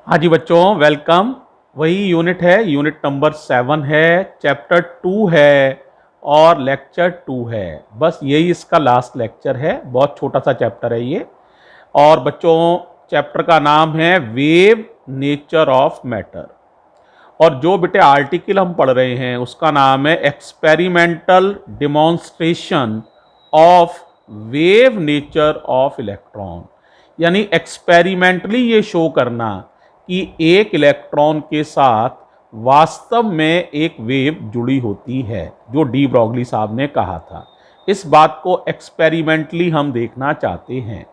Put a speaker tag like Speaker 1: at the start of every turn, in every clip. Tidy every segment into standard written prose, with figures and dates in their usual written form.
Speaker 1: हाँ जी बच्चों, वेलकम। वही यूनिट है, यूनिट नंबर 7 है, चैप्टर 2 है और लेक्चर 2 है। बस यही इसका लास्ट लेक्चर है। बहुत छोटा सा चैप्टर है ये। और बच्चों, चैप्टर का नाम है वेव नेचर ऑफ मैटर। और जो बेटे आर्टिकल हम पढ़ रहे हैं उसका नाम है experimental demonstration of wave nature of electron. यानी एक्सपेरिमेंटली ये शो करना कि एक इलेक्ट्रॉन के साथ वास्तव में एक वेव जुड़ी होती है, जो डी ब्रॉगली साहब ने कहा था। इस बात को एक्सपेरिमेंटली हम देखना चाहते हैं।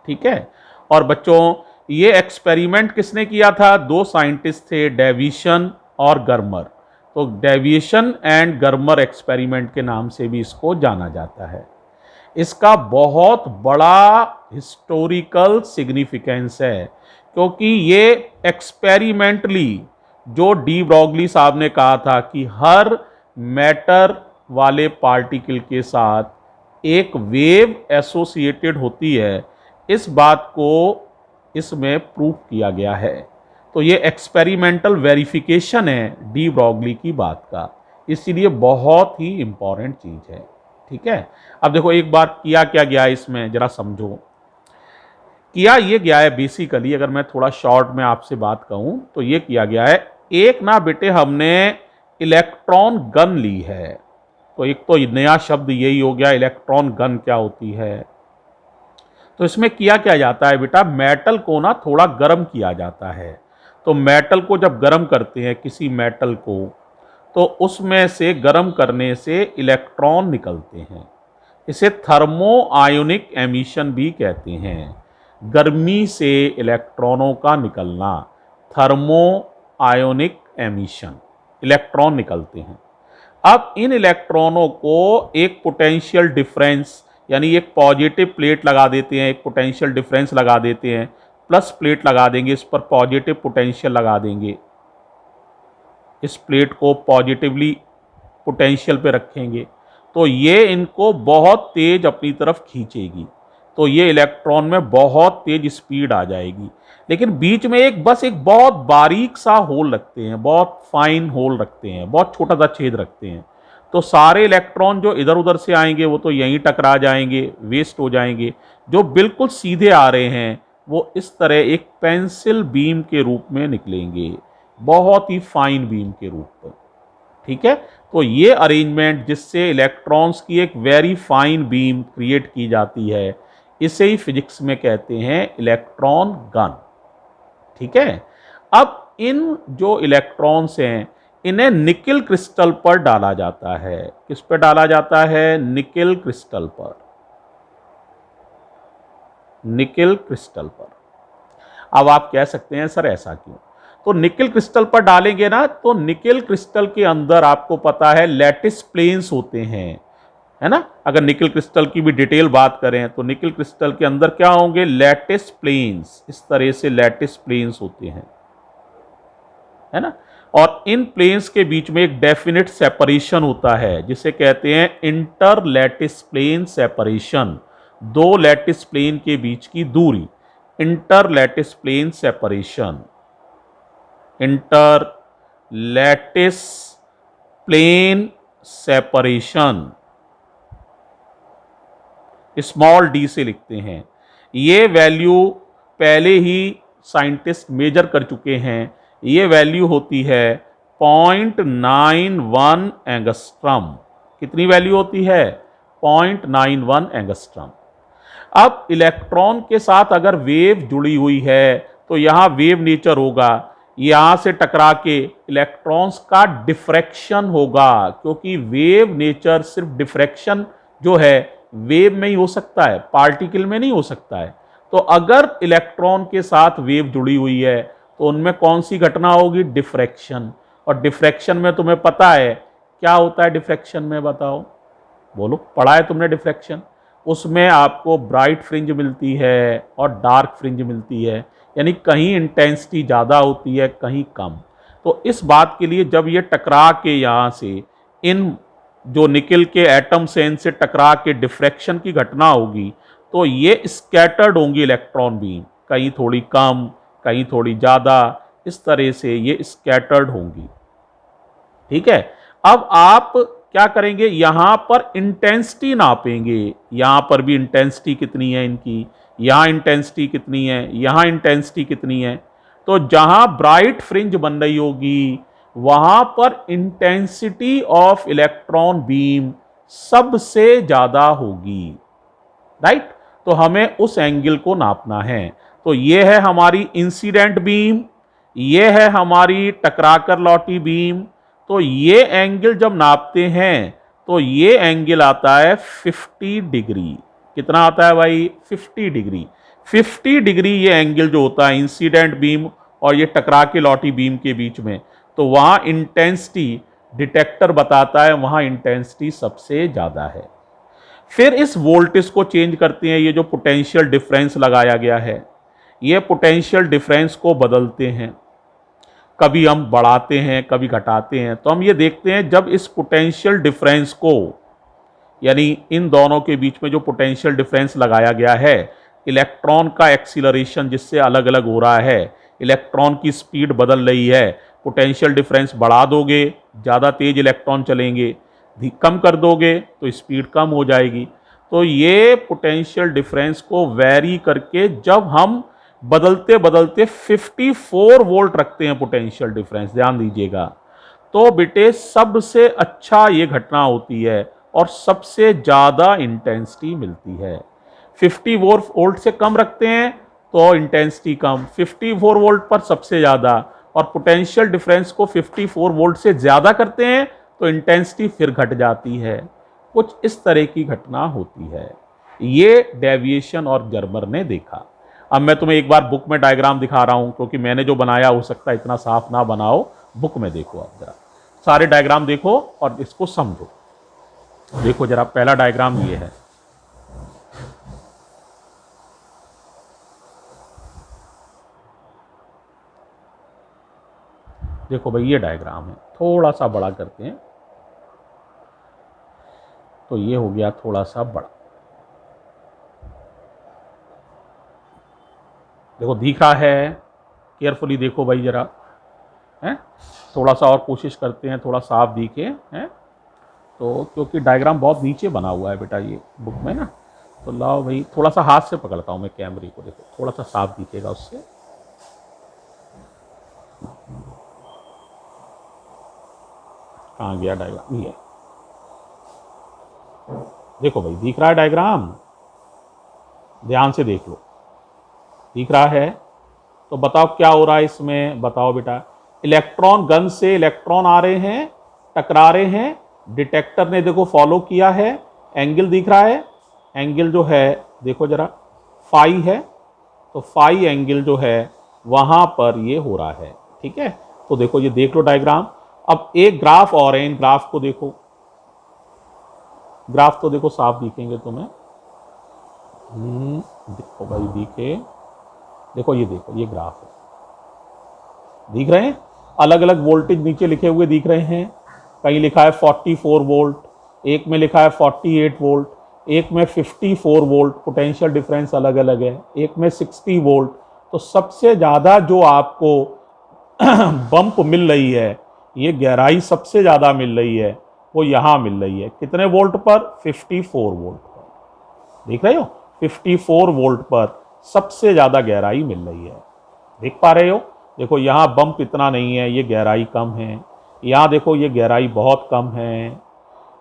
Speaker 1: ठीक है। और बच्चों, ये एक्सपेरिमेंट किसने किया था? दो साइंटिस्ट थे, डेविसन और गर्मर। तो डेविसन एंड गर्मर एक्सपेरिमेंट के नाम से भी इसको जाना जाता है। इसका बहुत बड़ा हिस्टोरिकल सिग्निफिकेंस है, क्योंकि ये एक्सपेरिमेंटली जो डी ब्रॉगली साहब ने कहा था कि हर मैटर वाले पार्टिकल के साथ एक वेव एसोसिएटेड होती है, इस बात को इसमें प्रूफ किया गया है। तो ये एक्सपेरिमेंटल वेरिफिकेशन है डी ब्रॉगली की बात का, इसीलिए बहुत ही इंपॉर्टेंट चीज है। ठीक है। अब देखो, एक बार किया क्या गया है इसमें, जरा समझो। किया ये गया है बेसिकली, अगर मैं थोड़ा शॉर्ट में आपसे बात कहूं तो ये किया गया है, एक ना बेटे हमने इलेक्ट्रॉन गन ली है। तो एक तो नया शब्द यही हो गया, इलेक्ट्रॉन गन क्या होती है। तो इसमें किया क्या जाता है बेटा, मेटल को ना थोड़ा गर्म किया जाता है। तो मेटल को जब गर्म करते हैं, किसी मेटल को, तो उसमें से गर्म करने से इलेक्ट्रॉन निकलते हैं। इसे थर्मो आयोनिक एमिशन भी कहते हैं। गर्मी से इलेक्ट्रॉनों का निकलना, थर्मो आयोनिक एमिशन, इलेक्ट्रॉन निकलते हैं। अब इन इलेक्ट्रॉनों को एक पोटेंशियल डिफरेंस, यानी एक पॉजिटिव प्लेट लगा देते हैं, एक पोटेंशियल डिफरेंस लगा देते हैं, प्लस प्लेट लगा देंगे, इस पर पॉजिटिव पोटेंशियल लगा देंगे, इस प्लेट को पॉजिटिवली पोटेंशियल पे रखेंगे, तो ये इनको बहुत तेज अपनी तरफ खींचेगी। तो ये इलेक्ट्रॉन में बहुत तेज स्पीड आ जाएगी। लेकिन बीच में एक बहुत बारीक सा होल रखते हैं, बहुत फाइन होल रखते हैं, बहुत छोटा सा छेद रखते हैं। तो सारे इलेक्ट्रॉन जो इधर उधर से आएंगे वो तो यहीं टकरा जाएंगे, वेस्ट हो जाएंगे। जो बिल्कुल सीधे आ रहे हैं वो इस तरह एक पेंसिल बीम के रूप में निकलेंगे, बहुत ही फाइन बीम के रूप में। ठीक है। तो ये अरेंजमेंट जिससे इलेक्ट्रॉन्स की एक वेरी फाइन बीम क्रिएट की जाती है, इसे ही फिजिक्स में कहते हैं इलेक्ट्रॉन गन। ठीक है। अब इन जो इलेक्ट्रॉन्स हैं, इन्हें निकेल क्रिस्टल पर डाला जाता है। किस पर डाला जाता है? निकेल क्रिस्टल पर, निकेल क्रिस्टल पर। अब आप कह सकते हैं सर ऐसा क्यों? तो निकेल क्रिस्टल पर डालेंगे ना, तो निकेल क्रिस्टल के अंदर आपको पता है लैटिस प्लेन्स होते हैं, है ना। अगर निकेल क्रिस्टल की भी डिटेल बात करें तो निकेल क्रिस्टल के अंदर क्या होंगे? Lattice planes. इस तरह से लैटिस प्लेन्स होते हैं, है ना। और इन प्लेन्स के बीच में एक डेफिनेट सेपरेशन होता है, जिसे कहते हैं इंटर लैटिस प्लेन सेपरेशन। दो लैटिस प्लेन के बीच की दूरी, inter lattice plane separation, inter lattice plane separation, small D से लिखते हैं। ये वैल्यू पहले ही साइंटिस्ट मेजर कर चुके हैं। ये वैल्यू होती है 0.91 एंगस्ट्रम। कितनी वैल्यू होती है? 0.91 एंगस्ट्रम। अब इलेक्ट्रॉन के साथ अगर वेव जुड़ी हुई है तो यहाँ वेव नेचर होगा, यहाँ से टकरा के इलेक्ट्रॉन्स का डिफ्रैक्शन होगा, क्योंकि वेव नेचर सिर्फ डिफ्रैक्शन जो है वेव में ही हो सकता है, पार्टिकल में नहीं हो सकता है। तो अगर इलेक्ट्रॉन के साथ वेव जुड़ी हुई है तो उनमें कौन सी घटना होगी? डिफ्रैक्शन। और डिफ्रैक्शन में तुम्हें पता है क्या होता है? डिफ्रैक्शन में बताओ, बोलो, पढ़ा है तुमने डिफ्रैक्शन? उसमें आपको ब्राइट फ्रिंज मिलती है और डार्क फ्रिंज मिलती है, यानी कहीं इंटेंसिटी ज़्यादा होती है, कहीं कम। तो इस बात के लिए जब ये टकरा के यहाँ से इन जो निकेल के एटम्स हैं, इनसे टकरा के डिफ्रैक्शन की घटना होगी, तो ये स्कैटर्ड होंगी इलेक्ट्रॉन बीम, कहीं थोड़ी कम, कहीं थोड़ी ज़्यादा, इस तरह से ये स्कैटर्ड होंगी। ठीक है, अब आप क्या करेंगे, यहां पर इंटेंसिटी नापेंगे। यहां पर भी इंटेंसिटी कितनी है इनकी, यहां इंटेंसिटी कितनी है, यहां इंटेंसिटी कितनी है। तो जहां ब्राइट फ्रिंज बन रही होगी वहां पर इंटेंसिटी ऑफ इलेक्ट्रॉन बीम सबसे ज्यादा होगी, राइट। तो हमें उस एंगल को नापना है। तो ये है हमारी इंसिडेंट बीम, ये है हमारी टकराकर लौटी बीम। तो ये एंगल जब नापते हैं तो ये एंगल आता है 50 डिग्री। कितना आता है भाई, 50 डिग्री। 50 डिग्री ये एंगल जो होता है इंसिडेंट बीम और ये टकरा के लौटी बीम के बीच में, तो वहां इंटेंसिटी डिटेक्टर बताता है, वहां इंटेंसिटी सबसे ज्यादा है। फिर इस वोल्टेज को चेंज करते हैं। ये जो पोटेंशियल डिफरेंस लगाया गया है, ये पोटेंशियल डिफरेंस को बदलते हैं, कभी हम बढ़ाते हैं कभी घटाते हैं। तो हम ये देखते हैं जब इस पोटेंशियल डिफरेंस को, यानी इन दोनों के बीच में जो पोटेंशियल डिफरेंस लगाया गया है, इलेक्ट्रॉन का एक्सीलरेशन जिससे अलग अलग हो रहा है, इलेक्ट्रॉन की स्पीड बदल रही है। पोटेंशियल डिफरेंस बढ़ा दोगे ज़्यादा तेज इलेक्ट्रॉन चलेंगे, कम कर दोगे तो स्पीड कम हो जाएगी। तो ये पोटेंशियल डिफरेंस को वैरी करके जब हम बदलते बदलते 54 वोल्ट रखते हैं पोटेंशियल डिफरेंस, ध्यान दीजिएगा, तो बेटे सबसे अच्छा ये घटना होती है और सबसे ज़्यादा इंटेंसिटी मिलती है। 54 वोल्ट से कम रखते हैं तो इंटेंसिटी कम, 54 वोल्ट पर सबसे ज़्यादा, और पोटेंशियल डिफरेंस को 54 वोल्ट से ज़्यादा करते हैं तो इंटेंसिटी फिर घट जाती है। कुछ इस तरह की घटना होती है। ये डेविएशन और जर्मर ने देखा। अब मैं तुम्हें एक बार बुक में डायग्राम दिखा रहा हूं, क्योंकि मैंने जो बनाया हो सकता है इतना साफ ना बनाओ। बुक में देखो, आप जरा सारे डायग्राम देखो और इसको समझो। देखो जरा, पहला डायग्राम ये है। देखो भाई, ये डायग्राम है, थोड़ा सा बड़ा करते हैं तो ये हो गया थोड़ा सा बड़ा। देखो दिख रहा है, केयरफुली देखो भाई जरा, हैं, थोड़ा सा और कोशिश करते हैं थोड़ा साफ दिखे, हैं। तो क्योंकि डायग्राम बहुत नीचे बना हुआ है बेटा ये बुक में ना, तो लाओ भाई थोड़ा सा हाथ से पकड़ता हूँ मैं कैमरे को, देखो थोड़ा सा साफ दिखेगा उससे। कहाँ गया डायग्राम, ये देखो भाई, दिख रहा है डायग्राम, ध्यान से देख लो, दिख रहा है। तो बताओ क्या हो रहा है इसमें, बताओ बेटा। इलेक्ट्रॉन गन से इलेक्ट्रॉन आ रहे हैं, टकरा रहे हैं, डिटेक्टर ने देखो फॉलो किया है, एंगल दिख रहा है, एंगल जो है देखो जरा फाई है, तो फाई एंगल जो है वहां पर ये हो रहा है, ठीक है। तो देखो ये देख लो डायग्राम। अब एक ग्राफ और है, इन ग्राफ को देखो, ग्राफ तो देखो साफ दिखेंगे तुम्हें, देखो भाई दिखे, देखो ये, देखो ये ग्राफ है, दिख रहे हैं, अलग अलग वोल्टेज नीचे लिखे हुए दिख रहे हैं। कहीं लिखा है 44 वोल्ट, एक में लिखा है 48 वोल्ट, एक में 54 वोल्ट, पोटेंशियल डिफरेंस अलग अलग है, एक में 60 वोल्ट। तो सबसे ज़्यादा जो आपको बम्प मिल रही है, ये गहराई सबसे ज़्यादा मिल रही है, वो यहाँ मिल रही है। कितने वोल्ट पर, 54 वोल्ट पर, देख रहे हो, 54 वोल्ट पर सबसे ज़्यादा गहराई मिल रही है, देख पा रहे हो। देखो यहाँ बम्प इतना नहीं है, ये गहराई कम है, यहाँ देखो ये गहराई बहुत कम है,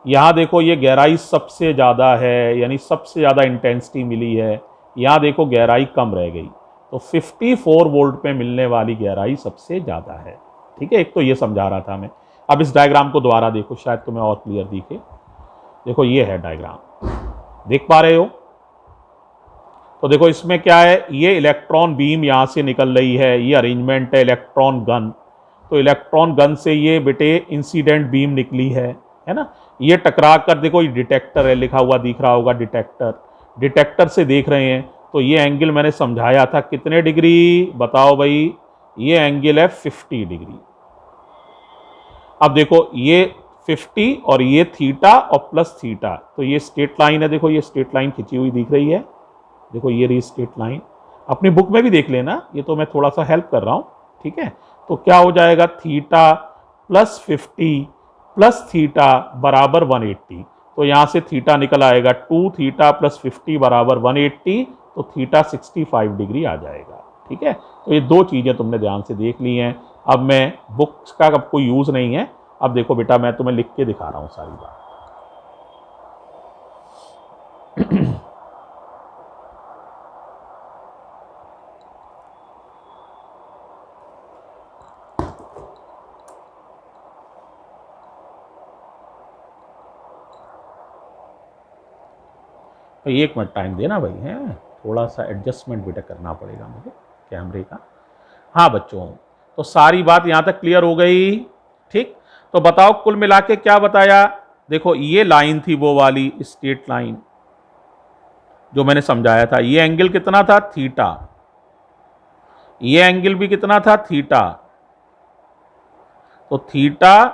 Speaker 1: यहाँ देखो ये गहराई सबसे ज़्यादा है, यानी सबसे ज़्यादा इंटेंसिटी मिली है, यहाँ देखो गहराई कम रह गई। तो 54 वोल्ट पे मिलने वाली गहराई सबसे ज़्यादा है, ठीक है। एक तो ये समझा रहा था मैं। अब इस डायग्राम को दोबारा देखो, शायद तुम्हें और क्लियर दिखे। देखो ये है डायग्राम, देख पा रहे हो। तो देखो इसमें क्या है, ये इलेक्ट्रॉन बीम यहाँ से निकल रही है, ये अरेंजमेंट है इलेक्ट्रॉन गन। तो इलेक्ट्रॉन गन से ये बेटे इंसिडेंट बीम निकली है ना। ये टकरा कर देखो, ये डिटेक्टर है, लिखा हुआ दिख रहा होगा डिटेक्टर, डिटेक्टर से देख रहे हैं। तो ये एंगल मैंने समझाया था कितने डिग्री, बताओ भाई, ये एंगल है 50 डिग्री। अब देखो ये 50 और ये थीटा और प्लस थीटा, तो ये स्ट्रेट लाइन है, देखो ये स्ट्रेट लाइन खिंची हुई दिख रही है, देखो ये रही स्ट्रेट लाइन। अपनी बुक में भी देख लेना, ये तो मैं थोड़ा सा हेल्प कर रहा हूँ, ठीक है। तो क्या हो जाएगा, थीटा प्लस 50 प्लस थीटा बराबर 180। तो यहाँ से थीटा निकल आएगा 2 थीटा प्लस 50 बराबर 180, तो थीटा 65 डिग्री आ जाएगा, ठीक है। तो ये दो चीज़ें तुमने ध्यान से देख ली हैं। अब मैं बुक्स का अब कोई यूज़ नहीं है, अब देखो बेटा मैं तुम्हें लिख के दिखा रहा हूँ सारी बात। तो 1 मिनट टाइम देना भाई, है थोड़ा सा एडजस्टमेंट बेटा करना पड़ेगा मुझे कैमरे का। हाँ बच्चों, तो सारी बात यहाँ तक क्लियर हो गई, ठीक। तो बताओ कुल मिला के क्या बताया। देखो ये लाइन थी वो वाली स्ट्रेट लाइन जो मैंने समझाया था, ये एंगल कितना था, थीटा, ये एंगल भी कितना था, थीटा। तो थीटा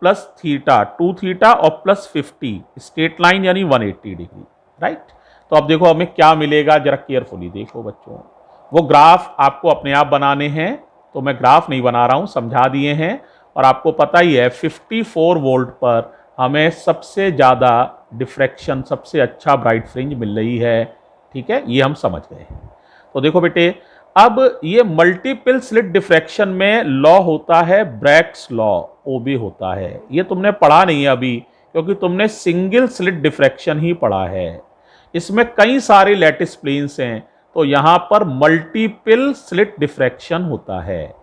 Speaker 1: प्लस थीटा 2 थीटा और प्लस 50, स्ट्रेट लाइन यानी 180 डिग्री, राइट। तो अब देखो हमें क्या मिलेगा, जरा केयरफुली देखो बच्चों। वो ग्राफ आपको अपने आप बनाने हैं, तो मैं ग्राफ नहीं बना रहा हूं, समझा दिए हैं। और आपको पता ही है 54 वोल्ट पर हमें सबसे ज़्यादा डिफ्रैक्शन, सबसे अच्छा ब्राइट फ्रिंज मिल रही है, ठीक है, ये हम समझ गए हैं। तो देखो बेटे, अब ये मल्टीपल स्लिट डिफ्रैक्शन में लॉ होता है ब्रैग्स लॉ, ओबे होता है। ये तुमने पढ़ा नहीं है अभी, क्योंकि तुमने सिंगल स्लिट डिफ्रैक्शन ही पढ़ा है। इसमें कई सारे लैटिस प्लेन्स हैं, तो यहां पर मल्टीपल स्लिट डिफ्रैक्शन होता है,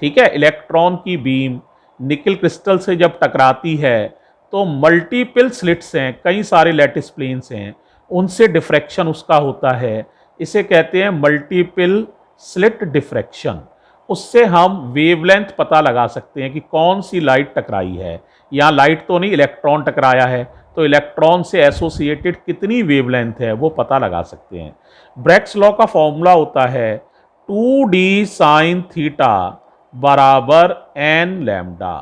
Speaker 1: ठीक है। इलेक्ट्रॉन की बीम निकल क्रिस्टल से जब टकराती है तो मल्टीपल स्लिट्स हैं, कई सारे लैटिस प्लेन्स हैं, उनसे डिफ्रैक्शन उसका होता है। इसे कहते हैं मल्टीपल स्लिट डिफ्रैक्शन। उससे हम वेवलेंथ पता लगा सकते हैं कि कौन सी लाइट टकराई है। यहाँ लाइट तो नहीं, इलेक्ट्रॉन टकराया है, तो इलेक्ट्रॉन से एसोसिएटेड कितनी वेवलेंथ है वो पता लगा सकते हैं। ब्रैग्स लॉ का फॉर्मूला होता है 2d साइन थीटा बराबर n लैम्डा।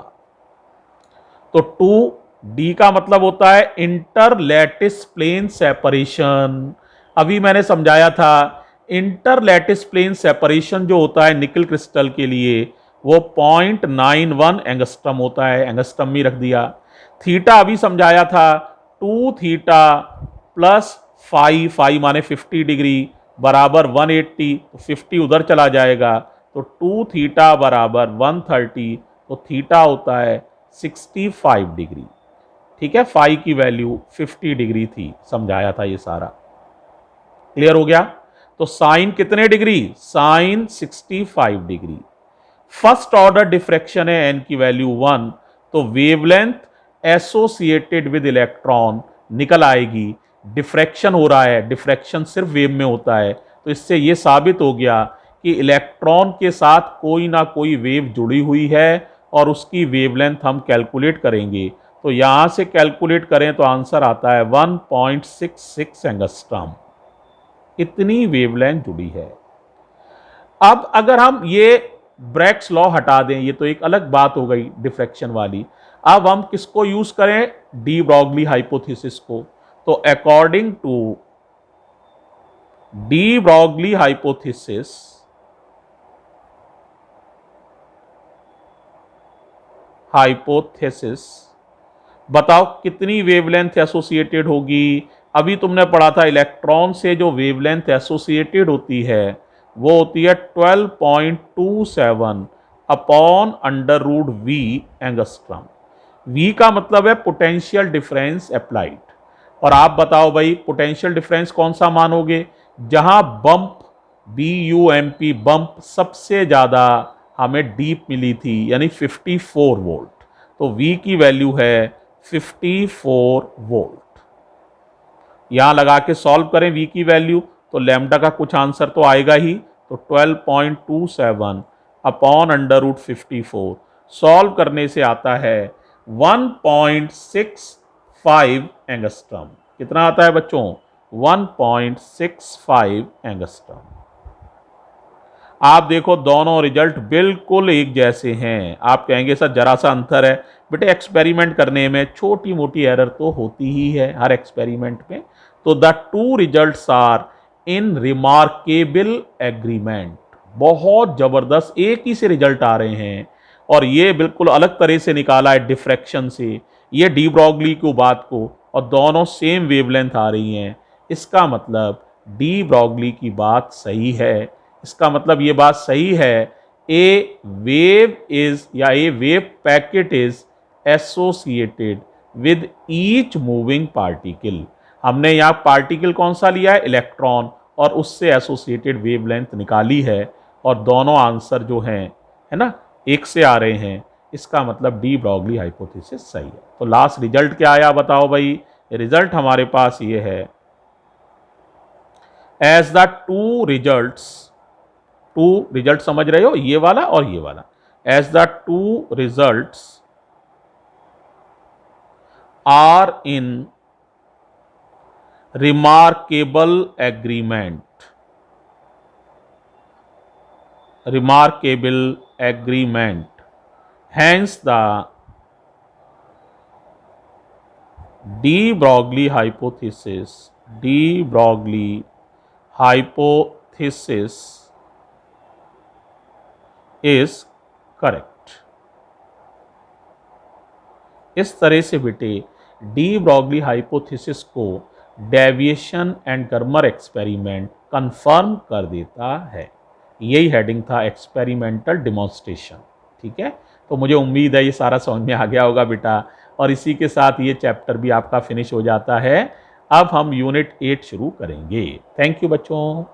Speaker 1: तो 2d का मतलब होता है इंटर लैटिस प्लेन सेपरेशन। अभी मैंने समझाया था इंटर लैटिस प्लेन सेपरेशन जो होता है निकल क्रिस्टल के लिए वो 0.91 एंगस्ट्रम होता है, एंगस्ट्रम में रख दिया। थीटा अभी समझाया था 2 थीटा प्लस 5 माने 50 डिग्री बराबर 180, तो 50 उधर चला जाएगा, तो 2 थीटा बराबर 130, तो थीटा होता है 65 डिग्री, ठीक है। फाई की वैल्यू 50 डिग्री थी, समझाया था ये सारा, क्लियर हो गया। तो साइन कितने degree, sine 65 degree. First order diffraction है n की वैल्यू 1, तो वेवलेंथ एसोसिएटेड विद इलेक्ट्रॉन निकल आएगी। डिफ्रैक्शन हो रहा है, डिफ्रैक्शन सिर्फ वेव में होता है, तो इससे यह साबित हो गया कि इलेक्ट्रॉन के साथ कोई ना कोई वेव जुड़ी हुई है और उसकी वेवलेंथ हम कैलकुलेट करेंगे। तो यहां से कैलकुलेट करें तो आंसर आता है 1.66 एंगस्ट्रम, इतनी वेवलेंथ जुड़ी है। अब अगर हम ये ब्रैग्स लॉ हटा दें, ये तो एक अलग बात हो गई डिफ्रैक्शन वाली, अब हम किसको यूज करें, डी ब्रॉगली हाइपोथेसिस को। तो according to de Broglie hypothesis बताओ कितनी वेवलेंथ एसोसिएटेड होगी। अभी तुमने पढ़ा था इलेक्ट्रॉन से जो वेवलेंथ एसोसिएटेड होती है वो होती है 12.27 upon under root V angstrom. V का मतलब है पोटेंशियल डिफरेंस अप्लाइड। और आप बताओ भाई पोटेंशियल डिफरेंस कौन सा मानोगे, जहां बम्प BUMP बम्प सबसे ज़्यादा हमें डीप मिली थी, यानी 54 वोल्ट। तो V की वैल्यू है 54 वोल्ट। यहां लगा के सॉल्व करें V की वैल्यू, तो लैम्डा का कुछ आंसर तो आएगा ही। तो 12.27 अपॉन अंडर रूट 54 सॉल्व करने से आता है 1.65 एंगस्ट्रम। कितना आता है बच्चों, 1.65 एंगस्ट्रम। आप देखो दोनों रिजल्ट बिल्कुल एक जैसे हैं। आप कहेंगे सर जरा सा अंतर है, बेटे एक्सपेरिमेंट करने में छोटी मोटी एरर तो होती ही है हर एक्सपेरिमेंट में। तो the two results are in remarkable agreement. बहुत जबरदस्त एक ही से रिजल्ट आ रहे हैं और ये बिल्कुल अलग तरह से निकाला है डिफ्रैक्शन से, ये डी ब्रॉगली को बात को, और दोनों सेम वेवलेंथ आ रही हैं। इसका मतलब डी ब्रॉगली की बात सही है। इसका मतलब ये बात सही है, ए वेव इज या a wave packet is associated with each moving particle. हमने यहाँ पार्टिकल कौन सा लिया है, इलेक्ट्रॉन, और उससे एसोसिएटेड वेवलेंथ निकाली है और दोनों आंसर जो हैं है ना एक से आ रहे हैं। इसका मतलब डी ब्रॉगली हाइपोथेसिस सही है। तो लास्ट रिजल्ट क्या आया बताओ भाई। रिजल्ट हमारे पास ये है, एज द टू रिजल्ट समझ रहे हो, ये वाला और ये वाला, as the two results are in remarkable agreement, hence the de Broglie hypothesis is correct। इस तरह से बेटे डी ब्रॉगली हाइपोथेसिस को डेविएशन एंड गर्मर एक्सपेरिमेंट कंफर्म कर देता है। यही हेडिंग था, एक्सपेरिमेंटल डिमॉन्स्ट्रेशन। ठीक है, तो मुझे उम्मीद है ये सारा समझ में आ गया होगा बेटा, और इसी के साथ ये चैप्टर भी आपका फिनिश हो जाता है। अब हम यूनिट 8 शुरू करेंगे। थैंक यू बच्चों।